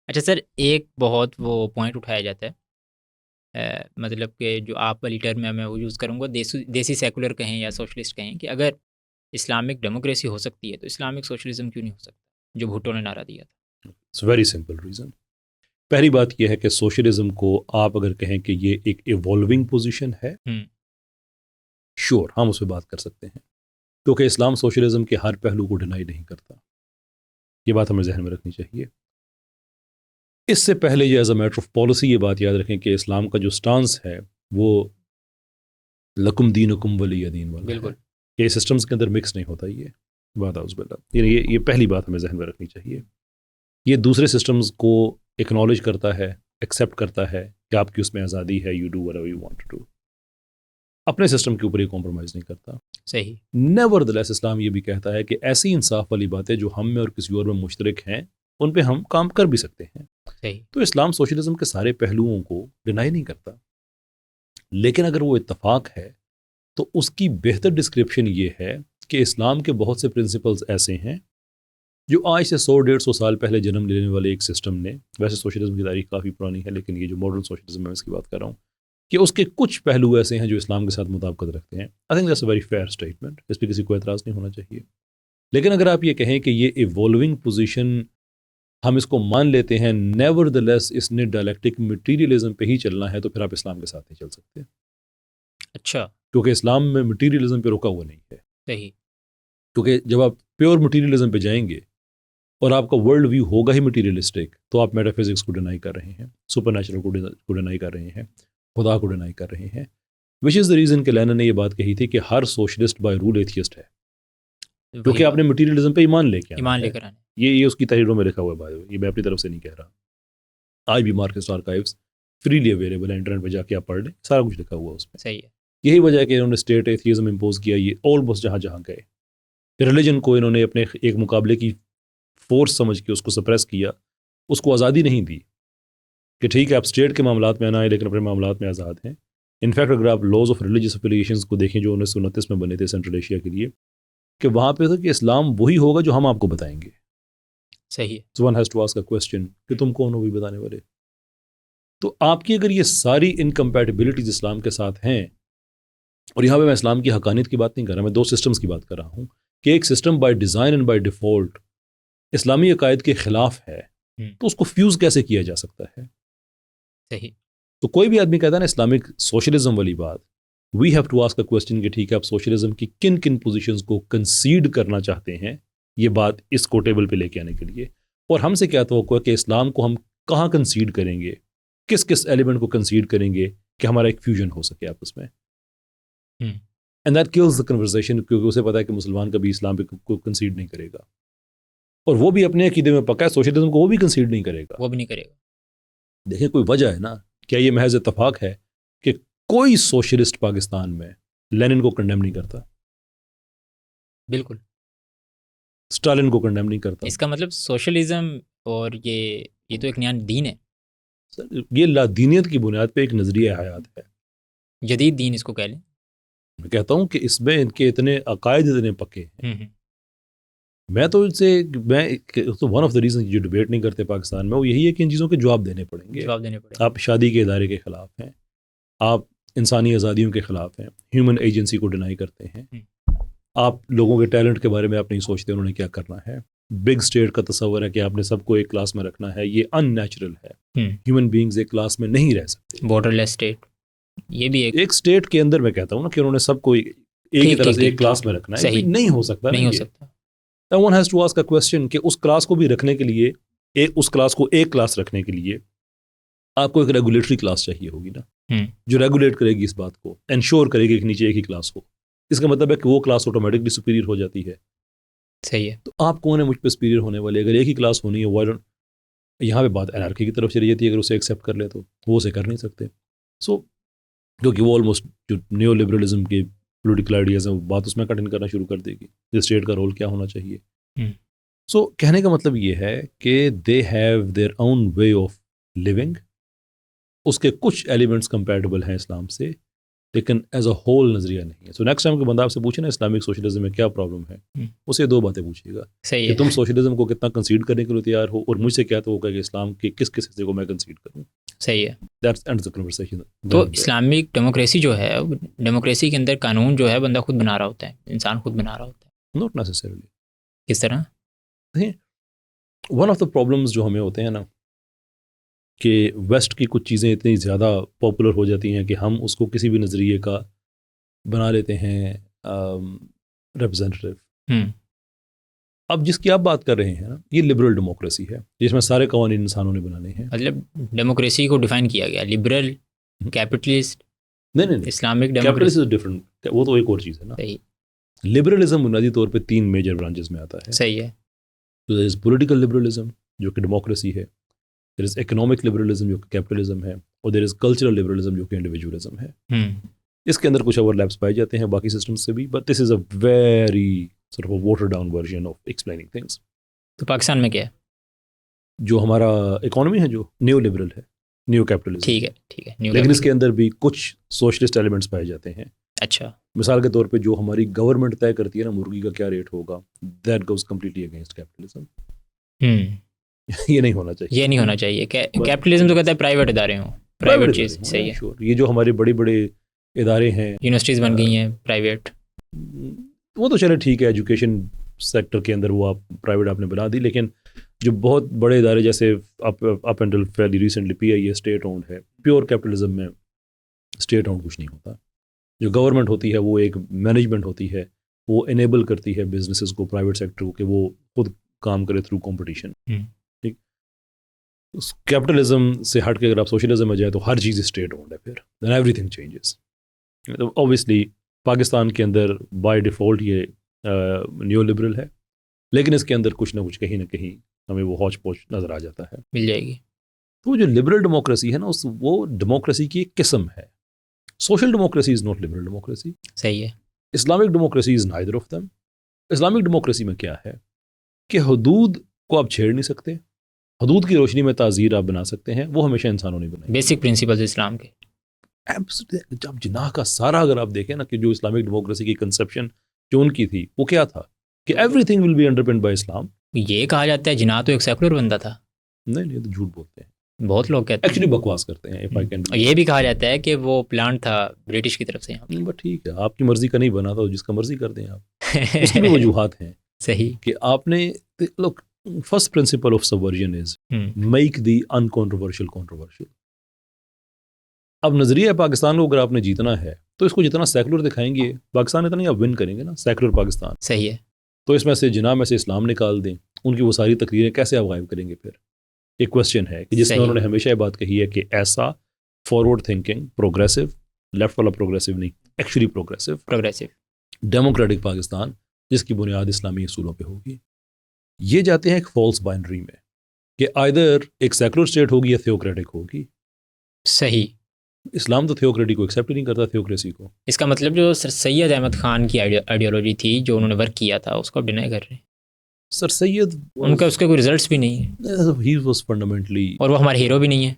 اچھا سر، ایک بہت وہ پوائنٹ اٹھایا جاتا ہے، مطلب کہ جو آپ والی ٹرم میں وہ یوز کروں گا، دیسی سیکولر کہیں یا سوشلسٹ کہیں، کہ اگر اسلامک ڈیموکریسی ہو سکتی ہے تو اسلامک سوشلزم کیوں نہیں ہو سکتا، جو بھٹو نے نعرہ دیا تھا؟ It's very simple reason. پہلی بات یہ ہے کہ سوشلزم کو آپ اگر کہیں کہ یہ ایک ایوالونگ پوزیشن ہے، شور ہم اس پہ بات کر سکتے ہیں، کیونکہ اسلام سوشلزم کے ہر پہلو کو ڈینائی نہیں کرتا. یہ بات ہمیں ذہن میں رکھنی چاہیے. اس سے پہلے یہ as a matter of policy یہ بات یاد رکھیں کہ اسلام کا جو سٹانس ہے وہ لکم دینکم ولی دین والا ہے. بالکل. یہ سسٹمز کے اندر مکس نہیں ہوتا. یہ بات اعوذ باللہ، یعنی یہ پہلی بات ہمیں ذہن میں رکھنی چاہیے. یہ دوسرے سسٹمز کو اکنالج کرتا ہے، ایکسیپٹ کرتا ہے کہ آپ کی اس میں آزادی ہے، you do whatever you want to do. اپنے سسٹم کے اوپر یہ کمپرومائز نہیں کرتا. صحیح. نیورتھلیس اسلام یہ بھی کہتا ہے کہ ایسی انصاف والی باتیں جو ہم میں اور کسی اور میں مشترک ہیں ان پہ ہم کام کر بھی سکتے ہیں. صحیح. تو اسلام سوشلزم کے سارے پہلوؤں کو ڈینائی نہیں کرتا، لیکن اگر وہ اتفاق ہے تو اس کی بہتر ڈسکرپشن یہ ہے کہ اسلام کے بہت سے پرنسپلز ایسے ہیں جو آج سے 100-150 سال پہلے جنم لینے والے ایک سسٹم نے، ویسے سوشلزم کی تاریخ کافی پرانی ہے لیکن یہ جو ماڈرن سوشلزم میں اس کی بات کر رہا ہوں، کہ اس کے کچھ پہلو ایسے ہیں جو اسلام کے ساتھ مطابقت رکھتے ہیں. I think that's a very fair statement, اس پہ کسی کو اعتراض نہیں ہونا چاہیے. لیکن اگر آپ یہ کہیں کہ یہ ایوالونگ پوزیشن ہم اس کو مان لیتے ہیں، نیور دا لیس اس نے ڈائلیکٹک مٹیریلزم پہ ہی چلنا ہے، تو پھر آپ اسلام کے ساتھ نہیں چل سکتے. اچھا. کیونکہ اسلام میں مٹیریلزم پہ رکا ہوا نہیں ہے. صحیح. کیونکہ جب آپ پیور مٹیریلزم پہ جائیں گے اور آپ کا ورلڈ ویو ہوگا ہی مٹیریلسٹک، تو آپ میٹا فزکس کو ڈینائی کر رہے ہیں، سپر نیچرل کو ڈینائی کر رہے ہیں، خدا کو ڈینائی کر رہے ہیں. وچ از دا ریزن کہ لینن نے یہ بات کہی تھی کہ ہر سوشلسٹ بائی رول ایتھیسٹ ہے، کیونکہ آپ نے مٹیریلزم پہ ایمان لے کے ایمان لے کر آنے. یہ اس کی تحریروں میں لکھا ہوا ہے بھائی، یہ میں اپنی طرف سے نہیں کہہ رہا. آج بھی مارکسٹ آرکائیوز فریلی اویلیبل ہے، انٹرنیٹ پہ جا کے آپ پڑھ لیں، سارا کچھ لکھا ہوا ہے اس میں. صحیح ہے. یہی وجہ ہے کہ انہوں نے اسٹیٹ ایتھیزم امپوز کیا. یہ آلموسٹ جہاں جہاں گئے ریلیجن کو انہوں نے اپنے ایک مقابلے کی فورس سمجھ کے اس کو سپریس کیا، اس کو آزادی نہیں دی کہ ٹھیک ہے آپ اسٹیٹ کے معاملات میں آنا ہے لیکن اپنے معاملات میں آزاد ہیں. انفیکٹ اگر آپ لاز آف ریلیجیس افیلیشنز کو دیکھیں جو 1929 میں بنے تھے سینٹرل ایشیا کے لیے، کہ وہاں پہ تھا کہ اسلام وہی ہوگا جو ہم آپ کو بتائیں گے. صحیح ہے. So one has to ask a question کہ تم کون ہو بھی بتانے والے. تو آپ کی اگر یہ ساری انکمپیٹیبلٹیز اسلام کے ساتھ ہیں، اور یہاں پہ میں اسلام کی حقانیت کی بات نہیں کر رہا، میں دو سسٹمز کی بات کر رہا ہوں کہ ایک system by design and by default اسلامی عقائد کے خلاف ہے، تو اس کو فیوز کیسے کیا جا سکتا ہے؟ صحیح. تو کوئی بھی آدمی کہتا ہے نا اسلامک سوشلزم والی بات، we have to ask a question کہ ٹھیک ہے آپ سوشلزم کی کن کن پوزیشنز کو کنسیڈ کرنا چاہتے ہیں، یہ بات اس کو ٹیبل پہ لے کے آنے کے لیے، اور ہم سے کیا توقع ہے کہ اسلام کو ہم کہاں کنسیڈ کریں گے، کس کس ایلیمنٹ کو کنسیڈ کریں گے کہ ہمارا ایک فیوژن ہو سکے آپس میں. And that kills the conversation, کیونکہ اسے پتا ہے کہ مسلمان کبھی اسلام پہ کوئی کنسیڈ نہیں کرے گا، اور وہ بھی اپنے عقیدے میں پکا ہے، سوشلزم کو وہ بھی کنسیڈ نہیں کرے گا. وہ بھی نہیں کرے گا. دیکھیں کوئی وجہ ہے نا، کیا یہ محض اتفاق ہے کہ کوئی سوشلسٹ پاکستان میں لینن کو کنڈیم نہیں کرتا، بالکل اسٹالن کو کنڈیم نہیں کرتا؟ اس کا مطلب سوشلزم اور یہ تو ایک نیا دین ہے. یہ لادینیت کی بنیاد پہ ایک نظریہ حیات ہے، جدید دین اس کو کہہ لیں. میں کہتا ہوں کہ اس میں ان کے اتنے عقائد اتنے پکے ہیں. میں تو ان سے ون آف دا ریزن جو ڈبیٹ نہیں کرتے پاکستان میں وہ یہی ہے کہ ان چیزوں کے جواب دینے پڑیں گے. آپ شادی کے ادارے کے خلاف ہیں، آپ انسانی آزادیوں کے خلاف ہیں، ہیومن ایجنسی کو ڈینائی کرتے ہیں، آپ لوگوں کے ٹیلنٹ کے بارے میں آپ نہیں سوچتے انہوں نے کیا کرنا ہے. بگ اسٹیٹ کا تصور ہے کہ آپ نے سب کو ایک کلاس میں رکھنا ہے، یہ ان نیچرل ہے. ہیومن بینگز ایک کلاس میں نہیں رہ سکتے. بارڈر لیس اسٹیٹ، یہ بھی ایک اسٹیٹ کے اندر میں کہتا ہوں نا کہ انہوں نے سب کو ایک ہی طرح سے ایک کلاس میں رکھنا ہے. نہیں ہو سکتا، نہیں ہو سکتا. One has to ask a question کہ اس کلاس کو بھی رکھنے کے لیے، اس کلاس کو ایک کلاس رکھنے کے لیے آپ کو ایک ریگولیٹری کلاس چاہیے ہوگی نا، جو ریگولیٹ کرے گی اس بات کو، انشور کرے گی کہ نیچے ایک ہی کلاس ہو. اس کا مطلب ہے کہ وہ کلاس آٹومیٹکلی سپیریئر ہو جاتی ہے. صحیح ہے. تو آپ کون ہیں مجھ پہ سپیریئر ہونے والے؟ اگر ایک ہی کلاس ہونی ہے، یہاں پہ بات انارکی کی طرف چلی جاتی ہے. اگر اسے ایکسیپٹ کر لے تو وہ اسے کر نہیں سکتے. کیونکہ وہ آلموسٹ جو نیو لبرلزم کے پولیٹیکل آئیڈیاز ہیں وہ بات اس میں کٹن کرنا شروع کر دے گی، اسٹیٹ کا رول کیا ہونا چاہیے. کہنے کا مطلب یہ ہے کہ they have their own way of living. اس کے کچھ ایلیمنٹس کمپیٹیبل ہیں اسلام سے، لیکن ایز اے ہول نظریہ نہیں ہے. سو نیکسٹ ٹائم کہ بندہ آپ سے پوچھے نا اسلامک سوشلزم میں کیا پرابلم ہے, اسے دو باتیں پوچھیے گا صحیح کہ ہے. تم سوشلزم کو کتنا کنسیڈ کرنے کے لیے تیار ہو, اور مجھ سے کیا تو ہوگا کہ اسلام کے کس کس حصے کو میں کنسیڈ کروں. صحیح ہے. That's and the conversation. تو اسلامک ڈیموکریسی جو ہے, ڈیموکریسی کے اندر قانون جو ہے بندہ خود بنا رہا ہوتا ہے, انسان خود بنا رہا ہوتا ہے. ناٹ نیسیسریلی. کس طرح؟ ون آف دا پرابلمس جو ہمیں ہوتے ہیں نا کہ ویسٹ کی کچھ چیزیں اتنی زیادہ پاپولر ہو جاتی ہیں کہ ہم اس کو کسی بھی نظریے کا بنا لیتے ہیں ریپرزینٹیو. اب جس کی آپ بات کر رہے ہیں نا, یہ لبرل ڈیموکریسی ہے جس میں سارے قوانین انسانوں نے بنانے ہیں. مطلب ڈیموکریسی کو ڈیفائن کیا گیا لبرل, کیپٹلسٹ. نہیں, اسلامک کیپٹلسٹ از ڈفرنٹ, وہ تو ایک اور چیز ہے نا. صحیح. لبرلزم بنیادی طور پہ 3 میجر برانچز میں آتا ہے. صحیح ہے. تو دیر از پولیٹیکل لبرلزم جو کہ ڈیموکریسی ہے, دیر از اکنامک لبرلزم جو کہ کیپٹلزم ہے, اور دیر از کلچرل لبرلزم جو کہ انڈیویجولزم ہے. اس کے اندر کچھ اوور لیپس پائے جاتے ہیں باقی سسٹم سے بھی, but this is a very sort of a watered down version of explaining things. تو پاکستان میں کیا ہے جو ہمارا اکانومی ہے جو نیو لبرل ہے, نیو کیپٹلزم. ٹھیک ہے. لیکن اس کے اندر بھی کچھ سوشلسٹ ایلیمنٹس پائے جاتے ہیں. اچھا. مثال کے طور پہ جو ہماری گورنمنٹ طے کرتی ہے نا مرغی کا کیا ریٹ ہوگا, that goes completely against capitalism. یہ نہیں ہونا چاہیے. یہ نہیں ہونا چاہیے. کیپٹلزم تو کہتا ہے پرائیویٹ ادارے ہوں, پرائیویٹ چیز. صحیح ہے. یہ جو ہمارے بڑے بڑے ادارے ہیں, یونیورسٹیز بن گئی ہیں پرائیویٹ, وہ تو چلے ٹھیک ہے, ایجوکیشن سیکٹر کے اندر وہ آپ پرائیویٹ آپ نے بنا دی, لیکن جو بہت بڑے ادارے جیسے اپ اینڈل fairly recently P I A state owned ہے. پیور کیپٹلزم میں اسٹیٹ اونڈ کچھ نہیں ہوتا. جو گورنمنٹ ہوتی ہے وہ ایک مینجمنٹ ہوتی ہے, وہ انیبل کرتی ہے بزنسز کو, پرائیویٹ سیکٹر کو, کہ وہ خود کام کرے تھرو کمپٹیشن. ٹھیک, کیپٹلزم سے ہٹ کے اگر آپ سوشلزم میں جائے تو ہر چیز اسٹیٹ اونڈ ہے, پھر then everything changes. Obviously Pakistan کے اندر بائی ڈیفالٹ یہ نیو لبرل ہے, لیکن اس کے اندر کچھ نہ کچھ کہیں نہ کہیں ہمیں وہ ہوچ پوچ نظر آ جاتا ہے. مل جائے گی. تو جو لبرل ڈیموکریسی ہے نا, وہ ڈیموکریسی کی ایک قسم ہے. Social democracy is not liberal democracy. صحیح ہے. Islamic democracy is neither of them. Islamic democracy میں کیا ہے کہ حدود کو آپ چھیڑ نہیں سکتے, حدود کی روشنی میں تعزیر آپ بنا سکتے ہیں, وہ ہمیشہ انسانوں نے بنائی. بیسک پرنسپلز اسلام کے. جب جناح کا سارا اگر آپ دیکھیں نا کہ جو اسلامک ڈیموکریسی کی کنسپشن جو ان کی تھی وہ کیا تھا کہ everything will be underpinned by Islam. یہ کہا جاتا ہے جناح تو ایک سیکولر بندہ تھا. نہیں, تو جھوٹ بولتے ہیں, بہت لوگ کہتے ہیں, ایکچولی بکواس کرتے ہیں. یہ بھی کہا جاتا ہے کہ وہ پلانٹ تھا برٹش کی طرف سے. بٹ ٹھیک ہے, آپ کی مرضی کا نہیں بنا تھا, جس کا مرضی کر دیں آپ, اس کی بھی وجوہات ہیں. صحیح. کہ آپ نے look, first principle of subversion is make the uncontroversial controversial. اب نظریہ پاکستان کو اگر آپ نے جیتنا ہے تو اس کو جتنا سیکولر دکھائیں گے پاکستان اتنا ہی آپ ون کریں گے نا, سیکولر پاکستان. صحیح ہے. تو اس میں سے جناح میں سے اسلام نکال دیں, ان کی وہ ساری تقریریں کیسے آپ غائب کریں گے پھر؟ ایک کوشچن ہے کہ جس میں انہوں نے ہمیشہ یہ بات کہی ہے کہ ایسا فارورڈ تھنکنگ پروگریسو, لیفٹ والا پروگریسو نہیں, ایکچولی پروگریسو ڈیموکریٹک پاکستان جس کی بنیاد اسلامی اصولوں پہ ہوگی. یہ جاتے ہیں ایک فالس بائنڈری میں کہ آئدر ایک سیکولر اسٹیٹ ہوگی یا تھیوکریٹک ہوگی. صحیح. اسلام تو تھیوکریٹی کو ایکسیپٹ نہیں کرتا, تھیوکریسی کو. اس کا مطلب جو سر سید احمد خان کی آئیڈیالوجی تھی جو انہوں نے ورک کیا تھا اس کو ڈینائی کر رہے ہیں. سر سید ان کا اس کے کوئی ریزلٹس بھی نہیں ہیں, ہی واز فنڈامنٹلی, اور وہ ہمارے ہیرو بھی نہیں ہیں.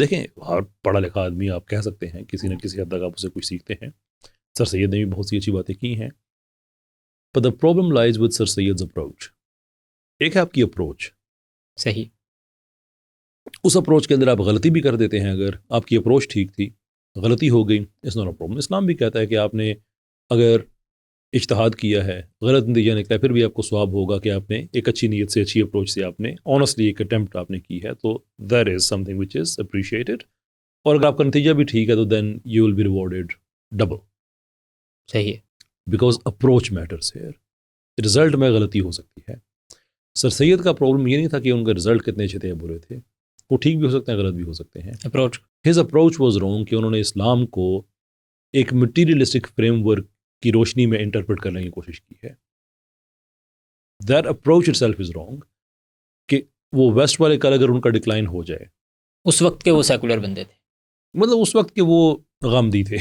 دیکھیں, اور پڑھا لکھا آدمی آپ کہہ سکتے ہیں, کسی نہ کسی حد تک آپ اسے کچھ سیکھتے ہیں. سر سید نے بھی بہت سی اچھی باتیں کی ہیں, but the problem lies with sir سید's approach. ایک ہے آپ کی اپروچ. صحیح. اس اپروچ کے اندر آپ غلطی بھی کر دیتے ہیں, اگر آپ کی اپروچ ٹھیک تھی, غلطی ہو گئی, اس ناٹ اے پرابلم. اسلام بھی کہتا ہے کہ آپ نے اگر اجتہاد کیا ہے, غلط نتیجہ نکلا, پھر بھی آپ کو ثواب ہوگا کہ آپ نے ایک اچھی نیت سے, اچھی اپروچ سے آپ نے آنیسٹلی ایک اٹیمپٹ آپ نے کی ہے, تو دیر از some thing which is appreciated. اور اگر آپ کا نتیجہ بھی ٹھیک ہے تو then you will be rewarded double. صحیح ہے. Because approach matters here. Result میں غلطی ہو سکتی ہے. سر سید کا پرابلم یہ نہیں تھا کہ ان کا رزلٹ کتنے اچھے تھے یا برے تھے, وہ ٹھیک بھی ہو سکتے ہیں, غلط بھی ہو سکتے ہیں. Approach, his approach was wrong, کہ انہوں نے اسلام کو ایک مٹیریلسٹک فریم ورک کی روشنی میں انٹرپریٹ کرنے کی کوشش کی ہے. That approach it self is wrong. کہ وہ ویسٹ والے کل اگر ان کا ڈکلائن ہو جائے, اس وقت کے وہ سیکولر بندے تھے, مطلب اس وقت کے وہ غامدی تھے.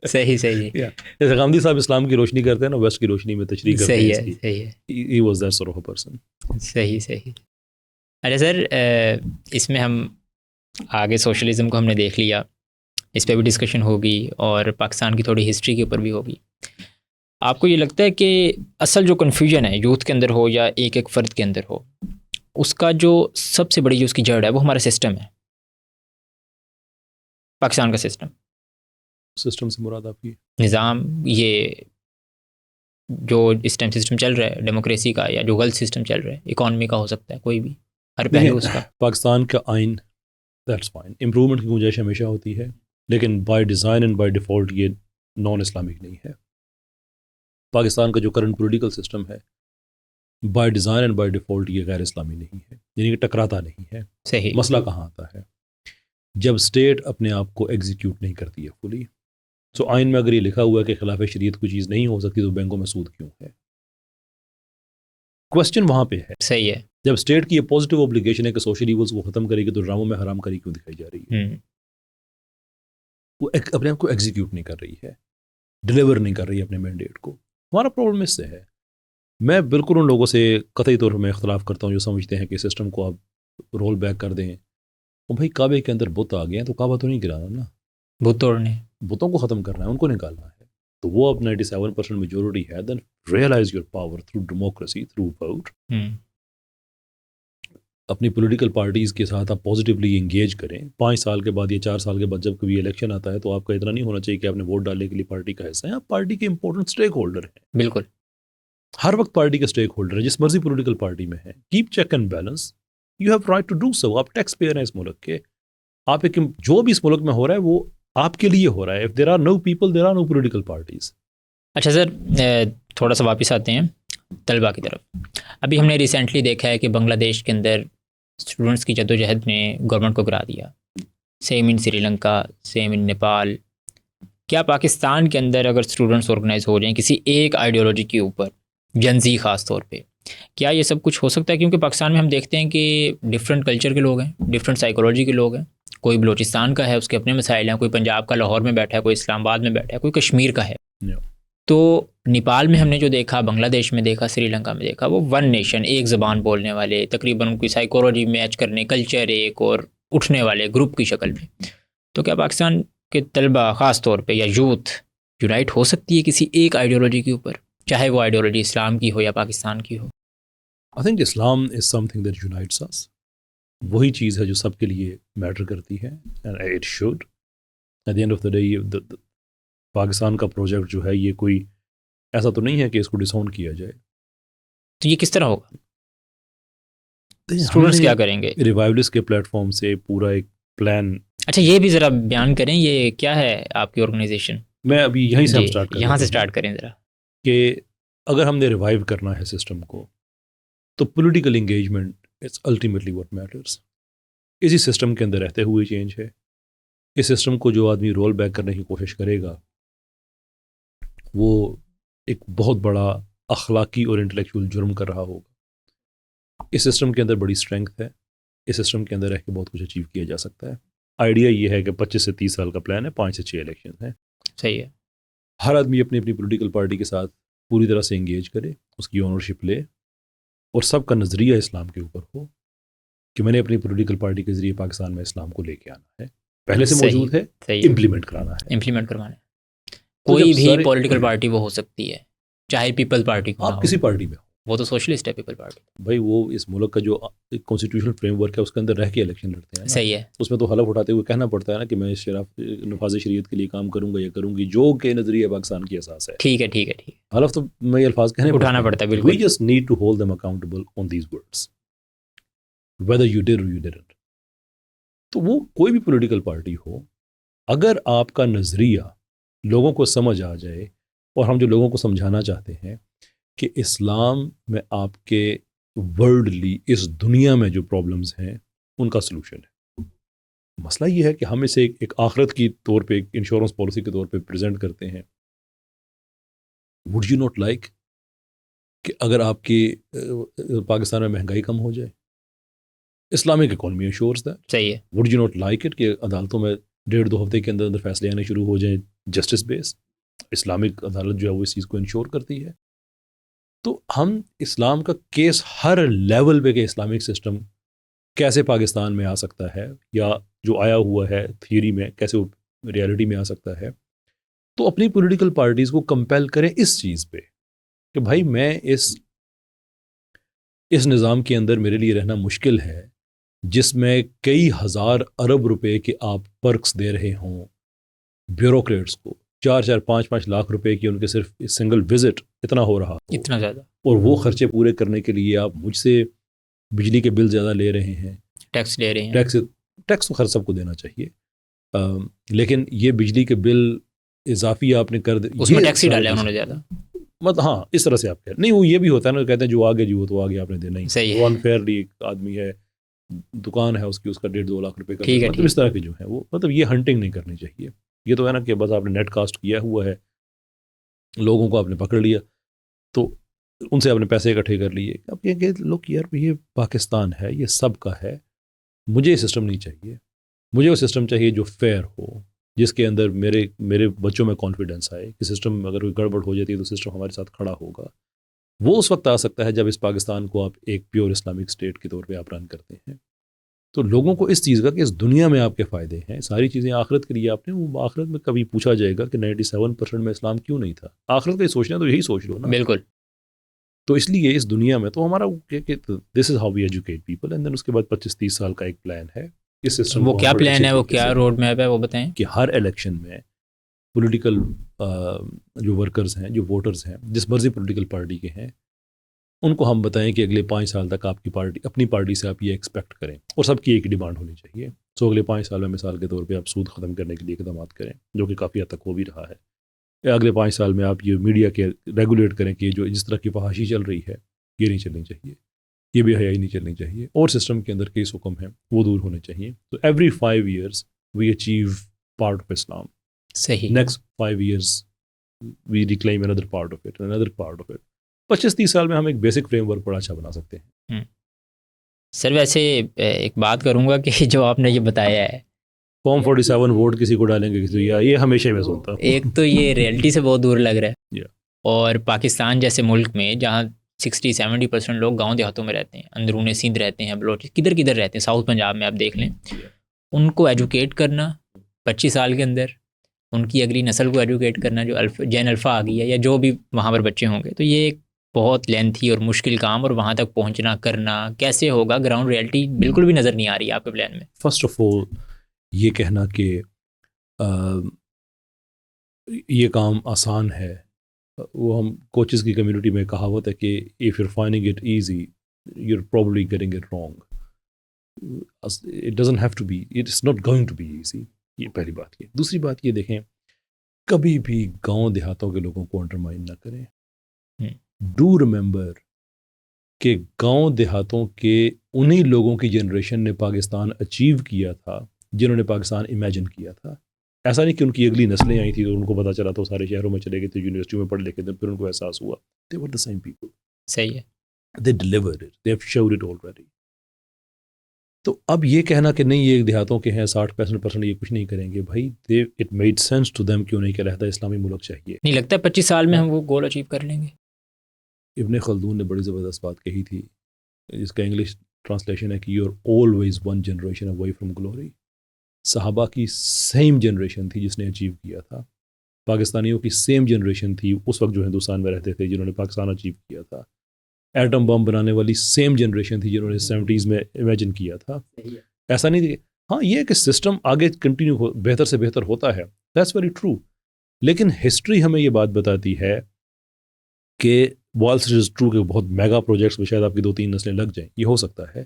صحیح. جیسے غامدی صاحب اسلام کی روشنی کرتے ہیں نا, ویسٹ کی روشنی میں تشریح کرتے ہیں. صحیح ہے. He was that sort of a person. صحیح. اچھا سر, اس میں ہم آگے سوشلزم کو ہم نے دیکھ لیا, اس پہ بھی ڈسکشن ہوگی اور پاکستان کی تھوڑی ہسٹری کے اوپر بھی ہوگی. آپ کو یہ لگتا ہے کہ اصل جو کنفیوژن ہے یوتھ کے اندر ہو یا ایک ایک فرد کے اندر ہو، اس کا جو سب سے بڑی جو اس کی جڑ ہے وہ ہمارا سسٹم ہے، پاکستان کا سسٹم، سسٹم سے مراد آپ کی نظام، یہ جو اس ٹائم سسٹم چل رہا ہے ڈیموکریسی کا یا جو غلط سسٹم چل رہا ہے، اکانومی کا ہو سکتا ہے، کوئی بھی، ہر پہلو اس کا. پاکستان کا آئین دیٹس فائن، امپرومنٹ کی گنجائش ہمیشہ ہوتی ہے، لیکن by design and by default یہ نان اسلامک نہیں ہے. پاکستان کا جو کرنٹ پولیٹیکل سسٹم ہے by design and by default یہ غیر اسلامی نہیں ہے، یعنی کہ ٹکراتا نہیں ہے. صحیح. مسئلہ کہاں آتا ہے؟ جب اسٹیٹ اپنے آپ کو ایگزیکیوٹ نہیں کرتی ہے فلی. سو آئین میں اگر یہ لکھا ہوا ہے کہ خلاف شریعت کوئی چیز نہیں ہو سکتی تو بینکوں میں سود کیوں ہے؟ کوشچن وہاں پہ ہے. صحیح ہے. جب اسٹیٹ کی یہ پازیٹیو اوبلیگیشن ہے کہ سوشل ایولز کو ختم کرے گی تو ڈراموں میں حرام کاری کیوں دکھائی جا رہی ہے؟ وہ اپنے آپ کو ایگزیکیوٹ نہیں کر رہی ہے، ڈیلیور نہیں کر رہی ہے اپنے مینڈیٹ کو. ہمارا پرابلم اس سے ہے. میں بالکل ان لوگوں سے قطعی طور پر میں اختلاف کرتا ہوں جو سمجھتے ہیں کہ سسٹم کو آپ رول بیک کر دیں. وہ بھائی کعبے کے اندر بت آ گئے ہیں تو کعبہ تو نہیں گرانا نا، بت توڑنے، بتوں کو ختم کرنا ہے، ان کو نکالنا ہے. تو وہ اب 97% میجورٹی ہے. Then realize your power through democracy, through vote. اپنی پولیٹیکل پارٹیز کے ساتھ آپ پازیٹیولی انگیج کریں. 5 سال کے بعد یا 4 سال کے بعد جب کبھی الیکشن آتا ہے تو آپ کا اتنا نہیں ہونا چاہیے کہ آپ نے ووٹ ڈالنے کے لیے پارٹی کا حصہ ہیں. آپ پارٹی کے امپورٹنٹ اسٹیک ہولڈر ہیں. بالکل ہر وقت پارٹی کے اسٹیک ہولڈر ہیں، جس مرضی پولیٹیکل پارٹی میں ہیں. Keep check and balance. You have right to do so. آپ ٹیکس پیئر ہیں اس ملک کے. آپ ایک جو بھی اس ملک میں ہو رہا ہے وہ آپ کے لیے ہو رہا ہے. If there are no people there are no political parties. اچھا سر، تھوڑا سا واپس آتے ہیں طلباء کی طرف. ابھی ہم نے ریسنٹلی دیکھا ہے کہ بنگلہ دیش کے اندر اسٹوڈنٹس کی جدوجہد نے گورنمنٹ کو گرا دیا. سیم ان سری لنکا، سیم ان نیپال. کیا پاکستان کے اندر اگر اسٹوڈنٹس آرگنائز ہو جائیں کسی ایک آئیڈیالوجی کے اوپر، جنزی خاص طور پہ، کیا یہ سب کچھ ہو سکتا ہے؟ کیونکہ پاکستان میں ہم دیکھتے ہیں کہ ڈفرینٹ کلچر کے لوگ ہیں، ڈفرینٹ سائیکولوجی کے لوگ ہیں. کوئی بلوچستان کا ہے، اس کے اپنے مسائل ہیں. کوئی پنجاب کا لاہور میں بیٹھا ہے، کوئی اسلام آباد میں بیٹھا ہے، کوئی کشمیر کا ہے. تو نیپال میں ہم نے جو دیکھا، بنگلہ دیش میں دیکھا، سری لنکا میں دیکھا، وہ ون نیشن، ایک زبان بولنے والے، تقریباً ان کی سائیکولوجی میچ کرنے، کلچر ایک اور اٹھنے والے گروپ کی شکل میں. تو کیا پاکستان کے طلباء خاص طور پہ یا یوتھ یونائٹ ہو سکتی ہے کسی ایک آئیڈیالوجی کے اوپر، چاہے وہ آئیڈیالوجی اسلام کی ہو یا پاکستان کی ہو؟ I think Islam is something that unites us. وہی چیز ہے جو سب کے لیے میٹر کرتی ہے and it should. At the end of the day Pakistan کا پروجیکٹ جو ہے یہ کوئی ایسا تو نہیں ہے کہ اس کو ڈس اون کیا جائے. تو یہ کس طرح ہوگا؟ اسٹوڈنٹس کیا کریں گے؟ ریوائولس کے پلیٹ فارم سے پورا ایک پلان. اچھا یہ بھی ذرا بیان کریں، یہ کیا ہے آپ کی آرگنائزیشن؟ میں ابھی یہیں سے اسٹارٹ کریں، یہاں سے اسٹارٹ کریں ذرا. کہ اگر ہم نے ریوائیو کرنا ہے سسٹم کو تو political engagement it's ultimately what matters. اسی سسٹم کے اندر رہتے ہوئے چینج ہے. اس سسٹم کو جو آدمی رول بیک کرنے کی کوشش کرے گا وہ ایک بہت بڑا اخلاقی اور انٹلیکچوئل جرم کر رہا ہوگا. اس سسٹم کے اندر بڑی اسٹرینگتھ ہے. اس سسٹم کے اندر رہ کے بہت کچھ اچیو کیا جا سکتا ہے. آئیڈیا یہ ہے کہ 25 سے 30 سال کا پلان ہے، 5 سے 6 الیکشن ہیں. صحیح ہے. ہر آدمی اپنی اپنی پولیٹیکل پارٹی کے ساتھ پوری طرح سے انگیج کرے، اس کی اونرشپ لے، اور سب کا نظریہ اسلام کے اوپر ہو کہ میں نے اپنی پولیٹیکل پارٹی کے ذریعے پاکستان میں اسلام کو لے کے آنا ہے. پہلے سے موجود ہے، امپلیمنٹ کرانا ہے. امپلیمنٹ کروانا ہے. کوئی بھی پولیٹیکل پارٹی وہ ہو سکتی ہے، چاہے پیپل پارٹی کو، آپ کسی پارٹی میں ہو. وہ تو سوشلسٹ ہے پیپل پارٹی. بھائی وہ اس ملک کا جو کانسٹیٹیوشنل فریم ورک ہے اس کے اندر رہ کے الیکشن لڑتے ہیں. صحیح ہے. اس میں تو حلف اٹھاتے ہوئے کہنا پڑتا ہے نا کہ میں نفاذ شریعت کے لیے کام کروں گا یا کروں گی جو کہ نظریہ پاکستان کی اساس ہے. ٹھیک ہے ٹھیک ہے ٹھیک ہے. حلف تو میں الفاظ کہنے اٹھانا پڑتا ہے. بالکل. We just need to hold them accountable on these words whether you did or you didn't. تو وہ کوئی بھی پولیٹیکل پارٹی ہو، اگر آپ کا نظریہ لوگوں کو سمجھ آ جائے، اور ہم جو لوگوں کو سمجھانا چاہتے ہیں کہ اسلام میں آپ کے ورلڈلی اس دنیا میں جو پرابلمز ہیں ان کا سلوشن ہے. مسئلہ یہ ہے کہ ہم اسے ایک آخرت کی طور پہ، ایک انشورنس پالیسی کے طور پہ پریزنٹ کرتے ہیں. وڈ یو ناٹ لائک کہ اگر آپ کی پاکستان میں مہنگائی کم ہو جائے؟ Islamic economy ensures that. صحیح ہے. Would you not like it کہ عدالتوں میں 1.5-2 ہفتے کے اندر اندر فیصلے آنے شروع ہو جائیں جسٹس بیس؟ اسلامک عدالت جو ہے وہ اس چیز کو انشور کرتی ہے. تو ہم اسلام کا کیس ہر لیول پہ کہ اسلامک سسٹم کیسے پاکستان میں آ سکتا ہے، یا جو آیا ہوا ہے تھیوری میں کیسے وہ ریالٹی میں آ سکتا ہے، تو اپنی پولیٹیکل پارٹیز کو کمپیل کریں اس چیز پہ کہ بھائی میں اس نظام کے اندر میرے لیے رہنا مشکل ہے جس میں کئی ہزار ارب روپے کے آپ پرکس دے رہے ہوں بیوروکریٹس کو، 4-5 لاکھ روپے کی ان کے صرف سنگل وزٹ اتنا ہو رہا ہو، اتنا زیادہ، اور وہ خرچے پورے کرنے کے لیے آپ مجھ سے بجلی کے بل زیادہ لے رہے ہیں، ٹیکس لے رہے ہیں، ٹیکس تو خر سب کو دینا چاہیے، لیکن یہ بجلی کے بل اضافی آپ نے کر دے، اس میں ٹیکس ہی ڈالا ہے انہوں نے زیادہ، ہاں اس طرح سے آپ کہہ رہے نہیں، وہ یہ بھی ہوتا ہے نا، کہتے ہیں جو آگے جو تو آگے آپ نے دینا ہی، صحیح ہے، وہ انفیئرلی ایک آدمی ہے، دکان ہے اس کی، اس کا 1.5-2 لاکھ روپے کا، ٹھیک ہے، مطلب اس طرح کے جو ہیں وہ، مطلب یہ ہنٹنگ نہیں کرنی چاہیے، یہ تو ہے نا کہ بس آپ نے نیٹ کاسٹ کیا ہوا ہے، لوگوں کو آپ نے پکڑ لیا تو ان سے آپ نے پیسے اکٹھے کر لیے، اب یہ کہ لوگ یار یہ پاکستان ہے، یہ سب کا ہے، مجھے یہ سسٹم نہیں چاہیے، مجھے وہ سسٹم چاہیے جو فیئر ہو، جس کے اندر میرے بچوں میں کانفیڈنس آئے کہ سسٹم اگر کوئی گڑبڑ ہو جاتی ہے تو سسٹم ہمارے ساتھ کھڑا ہوگا۔ وہ اس وقت آ سکتا ہے جب اس پاکستان کو آپ ایک پیور اسلامک اسٹیٹ کے طور پہ آپ رن کرتے ہیں، تو لوگوں کو اس چیز کا کہ اس دنیا میں آپ کے فائدے ہیں، ساری چیزیں آخرت کے لیے آپ نے، وہ آخرت میں کبھی پوچھا جائے گا کہ 97% میں اسلام کیوں نہیں تھا، آخرت کا ہی سوچنا تو یہی سوچ لو نا، بالکل، تو اس لیے اس دنیا میں تو ہمارا this is how we educate people, and then اس کے بعد 25-30 سال کا ایک پلان ہے، اس سسٹم وہ کو کیا ہم بڑے پلان اچھے ہے، وہ طریقے کیا سے روڈ میپ ہے، وہ بتائیں کہ ہر الیکشن میں پولیٹیکل جو ورکرز ہیں، جو ووٹرز ہیں، جس مرضی پولیٹیکل پارٹی کے ہیں، ان کو ہم بتائیں کہ اگلے 5 سال تک آپ کی پارٹی، اپنی پارٹی سے آپ یہ ایکسپیکٹ کریں، اور سب کی ایک ڈیمانڈ ہونی چاہیے، سو اگلے 5 سال میں مثال کے طور پہ آپ سود ختم کرنے کے لیے اقدامات کریں، جو کہ کافی حد تک ہو بھی رہا ہے، یا اگلے 5 سال میں آپ یہ میڈیا کے ریگولیٹ کریں کہ جو جس طرح کی فحاشی چل رہی ہے یہ نہیں چلنی چاہیے، یہ بے حیائی نہیں چلنی چاہیے، اور سسٹم کے اندر کئی حکم ہیں وہ دور ہونے چاہیے، تو every 5 years we achieve part of Islam, صحیح، next 5 years we reclaim another part of it, another part of it، 25-30 سال میں ہم ایک بیسک فریم ورک بڑا اچھا بنا سکتے ہیں۔ سر ویسے ایک بات کروں گا کہ جو آپ نے یہ بتایا ہے، فارم 47 ووٹ کسی کو ڈالیں گے کسی، یہ ہمیشہ میں سنتا ہوں، ایک تو یہ ریئلٹی سے بہت دور لگ رہا ہے، Yeah. اور پاکستان جیسے ملک میں جہاں 60-70% لوگ گاؤں دیہاتوں میں رہتے ہیں، اندرون سندھ رہتے ہیں، بلوچ کدھر کدھر رہتے ہیں، ساؤتھ پنجاب میں آپ دیکھ لیں، ان کو ایجوکیٹ کرنا 25 سال کے اندر، ان کی اگلی نسل کو ایجوکیٹ کرنا جو جین الفا آ گئی ہے یا جو بھی وہاں پر بچے ہوں گے، تو یہ ایک بہت لینتھی اور مشکل کام، اور وہاں تک پہنچنا کرنا کیسے ہوگا، گراؤنڈ ریئلٹی بالکل بھی نظر نہیں آ رہی ہے آپ کے پلان میں۔ فرسٹ آف آل یہ کہنا کہ یہ کام آسان ہے، وہ ہم کوچز کی کمیونٹی میں کہاوت ہے کہ if you're finding it easy you're probably getting it wrong، it doesn't have to be، it's not going to be easy، یہ پہلی بات۔ یہ دوسری بات یہ دیکھیں، کبھی بھی گاؤں دیہاتوں کے لوگوں کو انڈرمائن نہ کریں، ڈو ریمبر کہ گاؤں دیہاتوں کے انہی لوگوں کی جنریشن نے پاکستان اچیو کیا تھا جنہوں نے پاکستان امیجن کیا تھا، ایسا نہیں کہ ان کی اگلی نسلیں آئی تھیں تو ان کو پتہ چلا تو سارے شہروں میں چلے گئے تھے، یونیورسٹیوں میں پڑھ لکھے تھے، پھر ان کو احساس ہوا، they were the same people، صحیح ہے، they delivered it، they have showed it already۔ تو اب یہ کہنا کہ نہیں یہ دیہاتوں کے ہیں 60% یہ کچھ نہیں کریں گے، بھائی it made sense to them، کیوں نہیں کہ علیحدہ اسلامی ملک چاہیے۔ نہیں لگتا 25 سال میں ہم وہ گول اچیو کر لیں گے؟ ابن خلدون نے بڑی زبردست بات کہی تھی، جس کا انگلش ٹرانسلیشن ہے کہ you are always one generation away from glory. صحابہ کی سیم جنریشن تھی جس نے اچیو کیا تھا، پاکستانیوں کی سیم جنریشن تھی اس وقت جو ہندوستان میں رہتے تھے جنہوں نے پاکستان اچیو کیا تھا، ایٹم بم بنانے والی سیم جنریشن تھی جنہوں نے 70s میں امیجن کیا تھا۔ ایسا نہیں تھی، ہاں یہ کہ سسٹم آگے کنٹینیو بہتر سے بہتر ہوتا ہے، دیٹس ویری ٹرو، لیکن ہسٹری ہمیں یہ بات بتاتی ہے کہ والس از ٹرو کہ بہت میگا پروجیکٹس میں شاید آپ کی 2-3 نسلیں لگ جائیں، یہ ہو سکتا ہے،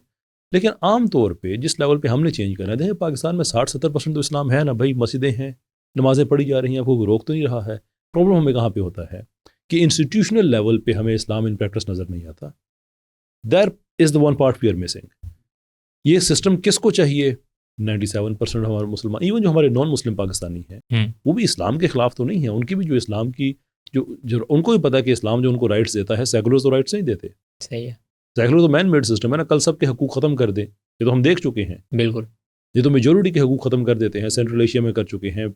لیکن عام طور پہ جس لیول پہ ہم نے چینج کرنا ہے، دیکھیں پاکستان میں 60-70% تو اسلام ہے نا بھائی، مسجدیں ہیں، نمازیں پڑھی جا رہی ہیں، آپ کو روک تو نہیں رہا ہے۔ پرابلم ہمیں کہاں پہ ہوتا ہے کہ انسٹیٹیوشنل لیول پہ ہمیں اسلام ان پریکٹس نظر نہیں آتا، there is the one part we are missing. یہ سسٹم کس کو چاہیے؟ 97% ہمارے مسلمان، ایون جو ہمارے نان مسلم پاکستانی ہیں وہ بھی اسلام کے خلاف تو نہیں ہیں، ان کی بھی جو اسلام کی جو ان کو بھی پتا کہ اسلام جو ان کو رائٹس دیتا ہے، سیکولر تو رائٹس نہیں دیتے، صحیح ہے، سیکولر تو مین میڈ سسٹم ہے نا، کل سب کے حقوق ختم کر دیں، یہ تو ہم دیکھ چکے ہیں، بالکل، یہ تو میجورٹی کے حقوق ختم کر دیتے ہیں، سینٹرل ایشیا میں کر چکے ہیں،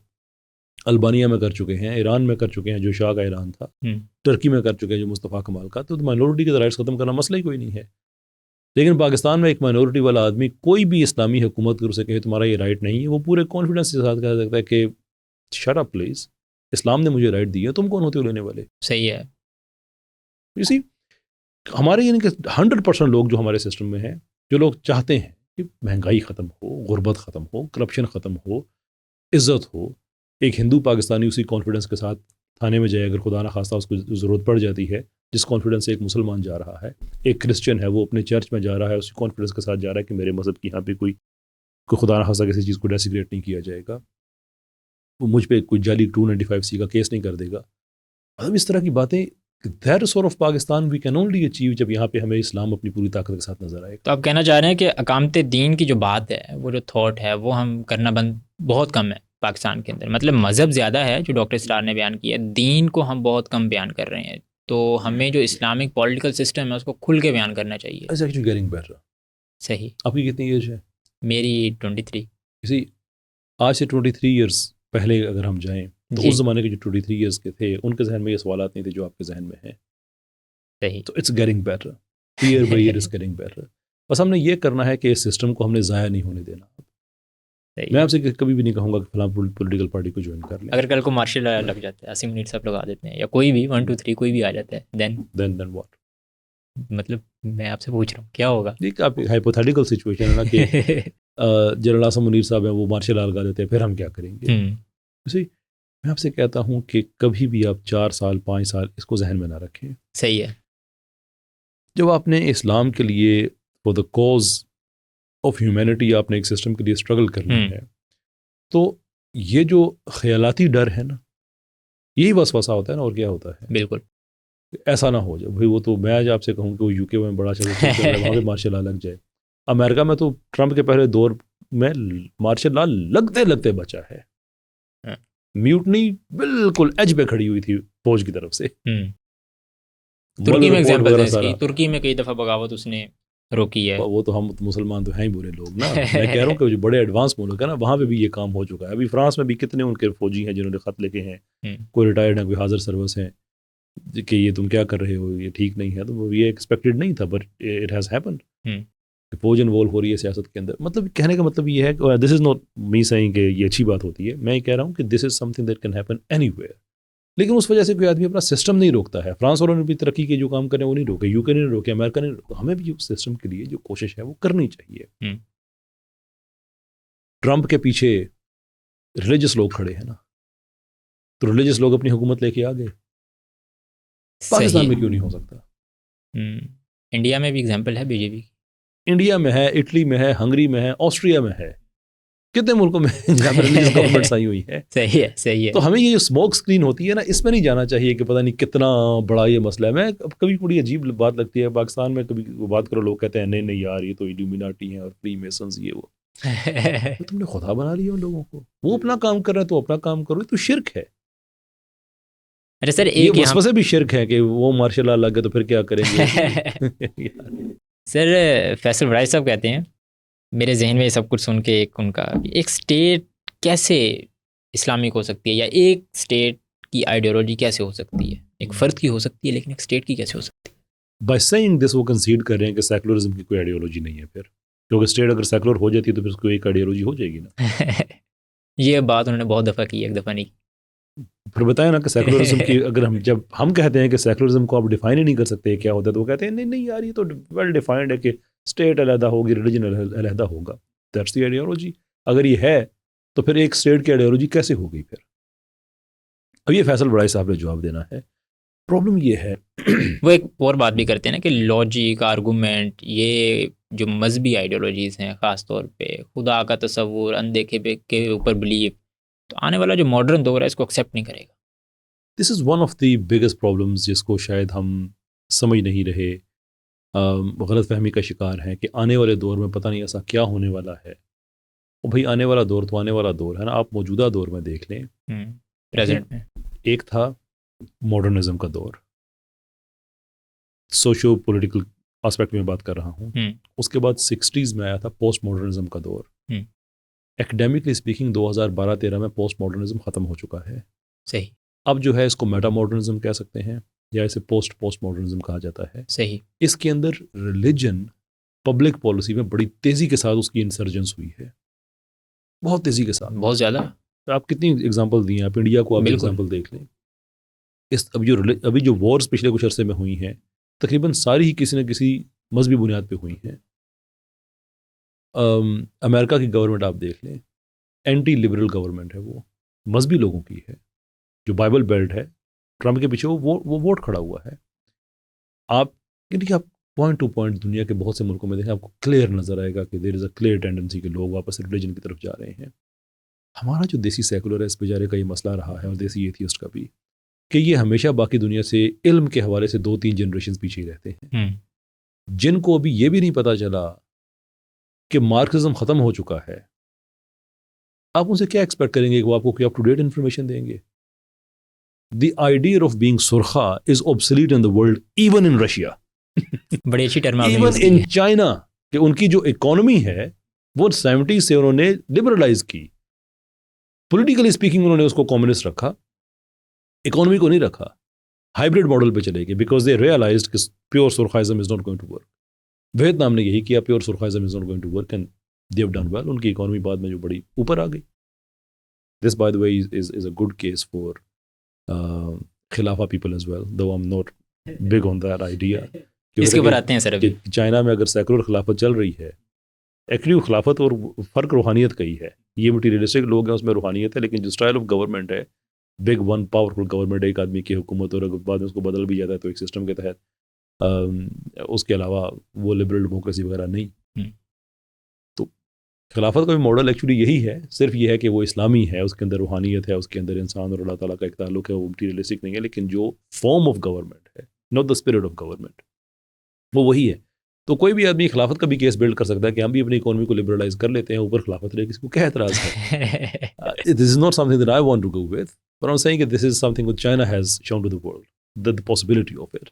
البانیہ میں کر چکے ہیں، ایران میں کر چکے ہیں جو شاہ کا ایران تھا، ترکی میں کر چکے ہیں جو مصطفیٰ کمال کا، تو مائنورٹی کے رائٹس ختم کرنا مسئلہ ہی کوئی نہیں ہے۔ لیکن پاکستان میں ایک مائنورٹی والا آدمی کوئی بھی اسلامی حکومت کر اسے کہے تمہارا یہ رائٹ نہیں ہے، وہ پورے کانفیڈنس کے ساتھ کہہ سکتا ہے کہ شٹ اپ پلیز, اسلام نے مجھے رائٹ دی ہے, تم کون ہوتے ہو لینے والے؟ صحیح ہے. اسی ہمارے یعنی کہ 100% لوگ جو ہمارے سسٹم میں ہیں, جو لوگ چاہتے ہیں کہ مہنگائی ختم ہو, غربت ختم ہو, کرپشن ختم ہو, عزت ہو, ایک ہندو پاکستانی اسی کانفیڈنس کے ساتھ تھانے میں جائے, اگر خدا نخواستہ اس کو ضرورت پڑ جاتی ہے, جس کانفیڈنس سے ایک مسلمان جا رہا ہے, ایک کرسچن ہے وہ اپنے چرچ میں جا رہا ہے اسی کانفیڈنس کے ساتھ جا رہا ہے کہ میرے مذہب کی یہاں پہ کوئی خدا نخواستہ کسی چیز کو ڈیسیگریٹ نہیں کیا جائے گا, وہ مجھ پہ کوئی جعلی 295C کا کیس نہیں کر دے گا. مطلب اس طرح کی باتیں, that sort of Pakistan we can only achieve جب یہاں پہ ہمیں اسلام اپنی پوری طاقت کے ساتھ نظر آئے گا. تو آپ کہنا چاہ رہے ہیں کہ اقامت دین کی جو بات ہے, وہ جو تھاٹ ہے, وہ ہم کرنا بہت کم ہے پاکستان کے اندر. مطلب مذہب زیادہ ہے جو ڈاکٹر اسرار نے بیان کیا, دین کو ہم بہت کم بیان کر رہے ہیں. تو ہمیں جو اسلامک پولیٹیکل سسٹم ہے اس کو کھل کے بیان کرنا چاہیے. It's actually getting better. صحیح. آپ کی کتنی ایج ہے؟ میری 23. اسی آج سے 23 ایئرس پہلے اگر ہم جائیں تو اس زمانے کے جو 23 ایئرس کے تھے ان کے ذہن میں یہ سوالات نہیں تھے جو آپ کے ذہن میں ہیں. صحیح. تو it's getting better, year by year is getting better. بس ہم نے یہ کرنا ہے کہ اس سسٹم کو ہم نے ضائع نہیں ہونے دینا. میں آپ سے کبھی بھی نہیں کہوں گا کہ فلاں پولیٹیکل پارٹی کو جوائن کر لیں. اگر کل کو مارشل لا لگ جاتا ہے, 80 منٹ صاحب لگا دیتے ہیں, یا کوئی بھی 1 2 3 کوئی بھی آ جاتا ہے, دین واٹ؟ مطلب میں آپ سے پوچھ رہا ہوں کیا ہوگا. دیکھ آپ ہائپوتھیٹیکل سچویشن ہے نا کہ جنرل اعظم منیر صاحب ہیں وہ مارشل لا لگا دیتے ہیں, پھر ہم کیا کریں گے؟ اسی میں آپ سے کہتا ہوں کہ کبھی بھی آپ 4 سال 5 سال اس کو ذہن میں نہ رکھیں. صحیح ہے. جب آپ نے اسلام کے لیے for the cause of humanity آپ نے ایک سسٹم کے لیے اسٹرگل کرنا ہے, تو یہ جو خیالاتی ڈر ہے نا, یہی وسوسہ ہوتا ہے نا, اور کیا ہوتا ہے. بالکل ایسا نہ ہو جائے بھائی, وہ تو میں آج آپ سے کہوں کہ وہ یو کے میں بڑا چل رہا ہے, وہاں پہ مارشل لا لگ جائے. امریکہ میں تو ٹرمپ کے پہلے دور میں مارشل لا لگتے لگتے بچا ہے. میوٹنی بالکل ایج پہ کھڑی ہوئی تھی فوج کی طرف سے. ترکی میں ایگزامپل ہے اس کی, ترکی میں کئی دفعہ بغاوت اس نے روکی ہے. وہ تو ہم مسلمان تو ہیں ہی برے لوگ نا. میں کہہ رہا ہوں کہ جو بڑے ایڈوانس ملک ہے نا, وہاں پہ بھی یہ کام ہو چکا ہے. ابھی فرانس میں بھی کتنے ان کے فوجی ہیں جنہوں نے خط لکھے ہیں, کوئی ریٹائرڈ ہیں, کوئی حاضر سروس ہیں, کہ یہ تم کیا کر رہے ہو, یہ ٹھیک نہیں ہے. تو یہ ایکسپیکٹڈ نہیں تھا, بٹ اٹ ہیز ہیپنڈ. فوج انوالو ہو رہی ہے سیاست کے اندر. مطلب کہنے کا مطلب یہ ہے کہ this is not me seeing کہ یہ اچھی بات ہوتی ہے. میں یہ کہہ رہا ہوں کہ this is something that can happen anywhere. لیکن اس وجہ سے کوئی آدمی اپنا سسٹم نہیں روکتا ہے. فرانس والوں نے بھی ترقی کے جو کام کریں وہ نہیں روکے, یو کے نے نہیں روکے, امریکہ نے نہیں روکا. ہمیں بھی اس سسٹم کے لیے جو کوشش ہے وہ کرنی چاہیے. ٹرمپ کے پیچھے ریلیجس لوگ کھڑے ہیں نا, تو ریلیجس لوگ اپنی حکومت لے کے آ گئے. پاکستان میں کیوں نہیں ہو سکتا؟ انڈیا میں بھی ایگزامپل ہے بی جے پی. انڈیا میں ہے, اٹلی میں ہے, ہنگری میں ہے, آسٹریا میں ہے, کتنے ملکوں میں جہاں پر ریلیجس گورنمنٹس آئی ہوئی ہیں. صحیح ہے, صحیح ہے. تو ہمیں یہ جو اسموک اسکرین ہوتی ہے نا, اس میں نہیں جانا چاہیے کہ پتہ نہیں کتنا بڑا یہ مسئلہ ہے. میں کبھی بڑی عجیب بات لگتی ہے پاکستان میں, کبھی وہ بات کرو لوگ کہتے ہیں نہیں نہیں یار یہ تو ایلومیناٹی ہیں اور فری میسنز یہ وہ. تم نے خدا بنا لیا ان لوگوں کو, وہ اپنا کام کر رہے ہیں تو اپنا کام کرو, تو شرک ہے. اچھا سر, یہ وسوسے بھی شرک ہے کہ وہ مارشل لا لگ گئے تو پھر کیا کریں گے. سر فیصل بڑائی صاحب کہتے ہیں, میرے ذہن میں یہ سب کچھ سن کے ان کا ایک اسٹیٹ کیسے اسلامک ہو سکتی ہے, یا ایک اسٹیٹ کی آئیڈیالوجی کیسے ہو سکتی ہے. ایک فرد کی ہو سکتی ہے لیکن ایک اسٹیٹ کی کیسے ہو سکتی ہے. بائی سیئنگ دس وہ کنسیڈ کر رہے ہیں کہ سیکولرزم کی کوئی آئیڈیالوجی نہیں ہے. پھر کیونکہ اسٹیٹ اگر سیکولر ہو جاتی ہے تو پھر اس کو ایک آئیڈیالوجی ہو جائے گی نا. یہ بات انہوں نے بہت دفعہ کی, ایک دفعہ نہیں. پھر بتائیں نا کہ سیکولرزم کی اگر جب ہم کہتے ہیں کہ سیکولرزم کو آپ ڈیفائن ہی نہیں کر سکتے کیا ہوتا ہے, تو وہ کہتے ہیں نہیں نہیں یار یہ تو ویل ڈیفائنڈ ہے کہ اسٹیٹ علیحدہ ہوگی, ریلیجن علیحدہ ہوگا. That's the ideology. اگر یہ ہے تو پھر ایک اسٹیٹ کی آئیڈیالوجی کیسے ہوگی پھر؟ اب یہ فیصل بڑائی صاحب نے جواب دینا ہے. پرابلم یہ ہے, وہ ایک اور بات بھی کرتے ہیں نا کہ لاجک, آرگومنٹ, یہ جو مذہبی آئیڈیالوجیز ہیں خاص طور پہ خدا کا تصور, اندیکھے کے اوپر بلیف, تو آنے والا جو ماڈرن دور ہے اس کو ایکسیپٹ نہیں کرے گا. This is one of the biggest problems جس کو شاید ہم سمجھ نہیں رہے, غلط فہمی کا شکار ہیں کہ آنے والے دور میں پتہ نہیں ایسا کیا ہونے والا ہے. اور بھائی آنے والا دور تو آنے والا دور ہے نا. آپ موجودہ دور میں دیکھ لیں, پریزنٹ میں ایک تھا ماڈرنزم کا دور, سوشو پولیٹیکل آسپیکٹ میں بات کر رہا ہوں. اس کے بعد 60s میں آیا تھا پوسٹ ماڈرنزم کا دور. ایکڈیمکلی اسپیکنگ 2012-13 میں پوسٹ ماڈرنزم ختم ہو چکا ہے. صحیح. اب جو ہے اس کو میٹا ماڈرنزم کہہ سکتے ہیں یا اسے پوسٹ ماڈرنزم کہا جاتا ہے. صحیح. اس کے اندر ریلیجن پبلک پالیسی میں بڑی تیزی کے ساتھ اس کی انسرجنس ہوئی ہے, بہت تیزی کے ساتھ, بہت زیادہ. آپ کتنی اگزامپل دی ہیں، آپ انڈیا کو آپ بالکل۔ اگزامپل دیکھ لیں. ابھی جو وارز پچھلے کچھ عرصے میں ہوئی ہیں تقریباً ساری ہی کسی نہ کسی مذہبی بنیاد پہ ہوئی ہیں. امریکہ کی گورنمنٹ آپ دیکھ لیں، اینٹی لبرل گورنمنٹ ہے، وہ مذہبی لوگوں کی ہے. جو بائبل بیلٹ ہے ٹرمپ کے پیچھے وہ ووٹ کھڑا ہوا ہے. آپ دیکھیے، آپ پوائنٹ ٹو پوائنٹ دنیا کے بہت سے ملکوں میں دیکھیں، آپ کو کلیئر نظر آئے گا کہ دیر از اے کلیئر ٹینڈنسی کہ لوگ واپس ریلیجن کی طرف جا رہے ہیں. ہمارا جو دیسی سیکولر ہے اس بیچارے کا یہ مسئلہ رہا ہے، اور دیسی ایتھیسٹ کا بھی، کہ یہ ہمیشہ باقی دنیا سے علم کے حوالے سے 2-3 جنریشن پیچھے ہی رہتے ہیں. جن کو ابھی یہ بھی نہیں پتا چلا کہ مارکسزم ختم ہو چکا ہے. آپ ان سے کیا ایکسپیکٹ کریں گے کہ وہ آپ کو کیا اپ ٹو ڈیٹ انفارمیشن دیں گے؟ دی آئیڈیا آف بینگ سرخا is obsolete in the world, even in Russia. بڑی اچھی ٹرم آپ نے ایون یوز کی ان ہے۔ چائنا، کہ ان کی جو اکانومی ہے وہ 70s سے انہوں نے لبرلائز کی. پولیٹیکلی اسپیکنگ انہوں نے اس کو کمیونسٹ رکھا، اکانومی کو نہیں رکھا. ہائبرڈ ماڈل پہ چلے گئے بیکاز دے ریئلائزڈ کہ پیور سرخائزم is not going to work. Vietnam نے یہی کیا، پیور سرخائزم is not going to work, and they have done well. ان کی اکانومی بعد میں جو بڑی اوپر آ گئی. This by the way is a good case for خلافہ people as well, though I'm not big on that idea. اس کے اوپر آتے ہیں سر ابھی. چائنا میں اگر سیکولر خلافت چل رہی ہے، ایکچولی خلافت اور فرق روحانیت کا ہی ہے. یہ مٹیریلسٹک لوگ ہیں، اس میں روحانیت ہے، لیکن جو اسٹائل آف گورنمنٹ ہے، بگ ون پاورفل گورنمنٹ، ایک آدمی کی حکومت، اور بعد میں اس کو بدل بھی جاتا ہے تو ایک سسٹم کے تحت. اس کے علاوہ وہ لبرل ڈیموکریسی وغیرہ نہیں. تو خلافت کا بھی ماڈل ایکچولی یہی ہے، صرف یہ ہے کہ وہ اسلامی ہے، اس کے اندر روحانیت ہے، اس کے اندر انسان اور اللہ تعالیٰ کا ایک تعلق ہے، وہ مٹیریلسٹک نہیں ہے. لیکن جو فارم آف گورنمنٹ ہے، not the spirit of government, وہ وہی ہے. تو کوئی بھی آدمی خلافت کا بھی کیس بلڈ کر سکتا ہے کہ ہم بھی اپنی اکانومی کو لبرلائز کر لیتے ہیں، اوپر خلافت رہے، کسی کو کیا اعتراض ہے؟ This is not something that I want to go with, but I'm saying that this is something that China has shown to the world, the possibility of it.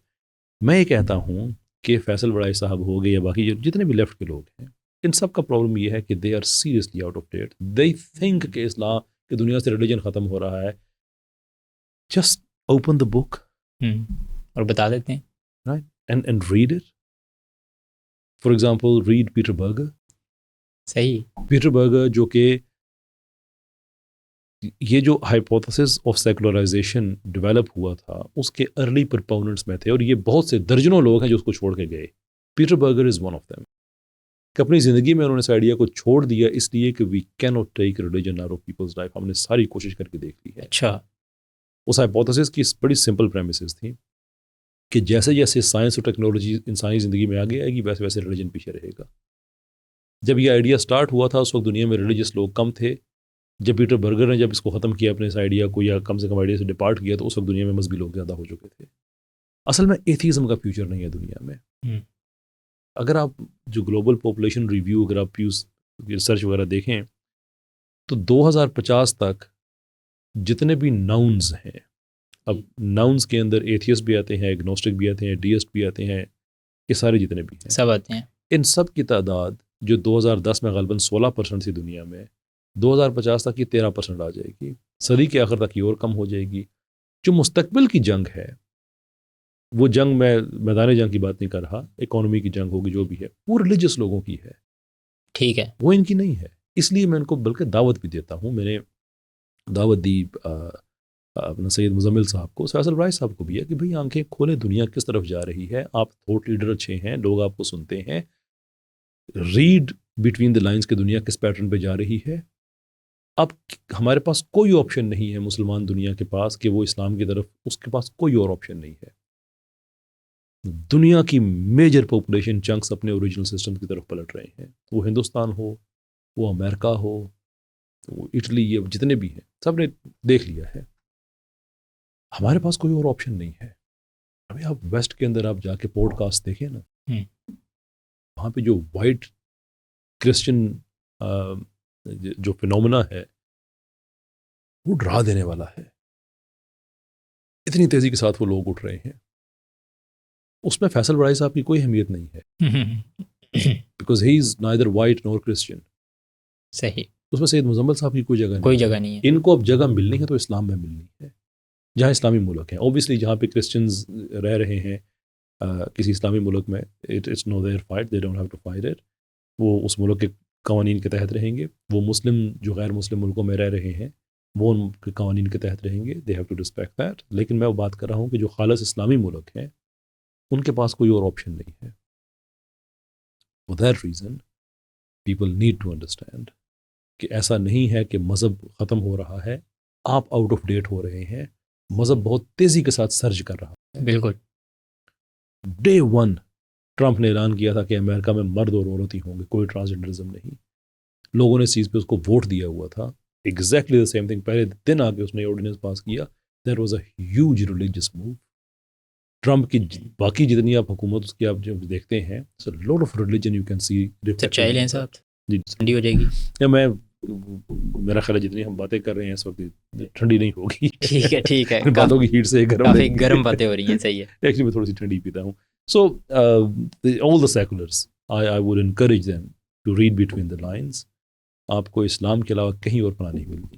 میں یہ کہتا ہوں کہ فیصل بڑائی صاحب ہو گئے یا باقی جتنے بھی لیفٹ کے لوگ ہیں، ان سب کا پرابلم یہ ہے کہ they are seriously out of date. They think کہ اسلام کہ دنیا سے ریلیجن ختم ہو رہا ہے. جسٹ اوپن دا بک اور بتا دیتے ہیں، right, and read it. For example read Peter Berger. صحیح. پیٹر برگر جو کہ یہ جو ہائپوتھسس آف سیکولرائزیشن ڈیولپ ہوا تھا اس کے ارلی پرپوننٹس میں تھے، اور یہ بہت سے درجنوں لوگ ہیں جو اس کو چھوڑ کے گئے. Peter burger is one of them. کہ اپنی زندگی میں انہوں نے اس آئیڈیا کو چھوڑ دیا اس لیے کہ we can not take religion out of people's life. ہم نے ساری کوشش کر کے دیکھ لی ہے. اچھا. اس ہائپوتھسس کی بڑی سمپل پریمیسز تھیں کہ جیسے جیسے سائنس اور ٹیکنالوجی انسانی زندگی میں آگے آئے گی ویسے ویسے ریلیجن پیچھے رہے گا. جب یہ آئیڈیا سٹارٹ ہوا تھا اس وقت دنیا میں ریلیجس لوگ کم تھے. جب پیٹر برگر نے جب اس کو ختم کیا اپنے اس آئیڈیا کو، یا کم سے کم آئیڈیا سے ڈپارٹ کیا، تو اس وقت دنیا میں مذہبی لوگ زیادہ ہو چکے تھے. اصل میں ایتھیزم کا فیوچر نہیں ہے دنیا میں. اگر آپ جو گلوبل پاپولیشن ریویو، اگر آپ پیوز ریسرچ وغیرہ دیکھیں تو 2050 تک جتنے بھی ناؤنز ہیں، اب ناؤنز کے اندر ایتھیسٹ بھی آتے ہیں، ایگنوسٹک بھی آتے ہیں، ڈیسٹ بھی آتے ہیں، یہ سارے جتنے بھی ہیں سب آتے ہیں، ان سب کی تعداد جو 2010 میں غالباً 16% تھی دنیا میں، 2050 تک یہ 13% آ جائے گی. صدی کے آخر تک یہ اور کم ہو جائے گی. جو مستقبل کی جنگ ہے، وہ جنگ میں میدان جنگ کی بات نہیں کر رہا، اکانومی کی جنگ ہوگی جو بھی ہے، وہ ریلیجس لوگوں کی ہے. ٹھیک ہے، وہ ان کی نہیں ہے. اس لیے میں ان کو بلکہ دعوت بھی دیتا ہوں. میں نے دعوت دی اپنا سید مزمل صاحب کو، فیصل رائے صاحب کو بھی ہے کہ بھئی آنکھیں کھولیں، دنیا کس طرف جا رہی ہے. آپ تھوٹ لیڈر اچھے ہیں، لوگ آپ کو سنتے ہیں. ریڈ بٹوین دا لائنز کہ دنیا کس پیٹرن پہ جا رہی ہے. اب ہمارے پاس کوئی آپشن نہیں ہے مسلمان دنیا کے پاس کہ وہ اسلام کی طرف، اس کے پاس کوئی اور آپشن نہیں ہے. دنیا کی میجر پاپولیشن چنکس اپنے اوریجنل سسٹم کی طرف پلٹ رہے ہیں. وہ ہندوستان ہو، وہ امریکہ ہو، وہ اٹلی، یہ جتنے بھی ہیں سب نے دیکھ لیا ہے. ہمارے پاس کوئی اور آپشن نہیں ہے. ابھی آپ ویسٹ کے اندر آپ جا کے پوڈ کاسٹ دیکھیں نا، وہاں پہ جو وائٹ کرسچن جو فینومنا ہے وہ ڈرا دینے والا ہے. اتنی تیزی کے ساتھ وہ لوگ اٹھ رہے ہیں. اس میں فیصل بڑائی صاحب کی کوئی اہمیت نہیں ہے، because he is neither white Noor Christian. صحیح. اس میں سید مزمل صاحب کی کوئی جگہ نہیں ہے. ان کو اب جگہ ملنی ہے تو اسلام میں ملنی ہے، جہاں اسلامی ملک ہیں. اوبیسلی جہاں پہ کرسچنز رہ رہے ہیں کسی اسلامی ملک میں، it's no their fight, they don't have to fight it. وہ اس ملک کے قوانین کے تحت رہیں گے. وہ مسلم جو غیر مسلم ملکوں میں رہ رہے ہیں، وہ ان کے قوانین کے تحت رہیں گے, they have to respect that. لیکن میں وہ بات کر رہا ہوں کہ جو خالص اسلامی ملک ہیں ان کے پاس کوئی اور آپشن نہیں ہے. For that reason, people need to understand کہ ایسا نہیں ہے کہ مذہب ختم ہو رہا ہے, آپ آؤٹ آف ڈیٹ ہو رہے ہیں. مذہب بہت تیزی کے ساتھ سرج کر رہا ہے. بالکل. ڈے ون ٹرمپ نے اعلان کیا تھا کہ امریکہ میں مرد اور عورت ہی ہوں گے, کوئی ٹرانسجنڈرزم نہیں. لوگوں نے اس چیز پہ اس کو ووٹ دیا ہوا تھا. Exactly the same thing. پہلے دن آ کے اس نے آرڈیننس پاس کیا. There was a huge religious move. Trump کی باقی جتنی آپ حکومت اس کی آپ جب دیکھتے ہیں, lot of religion you can see. سچائی لیں صاحب, جی ٹھنڈی ہو جائے گی. یا میں میرا خیال ہے جتنی ہم باتیں کر رہے ہیں اس وقت ٹھنڈی نہیں ہوگی. ٹھیک ہے ٹھیک ہے, باتوں کی ہیٹ سے کافی گرم باتیں ہو رہی ہیں. صحیح ہے. ایکچولی میں تھوڑی سی ٹھنڈی پیتا ہوں. So all the secularists I would encourage them to read between the lines. آپ کو اسلام کے علاوہ کہیں اور پناہ نہیں ملتی.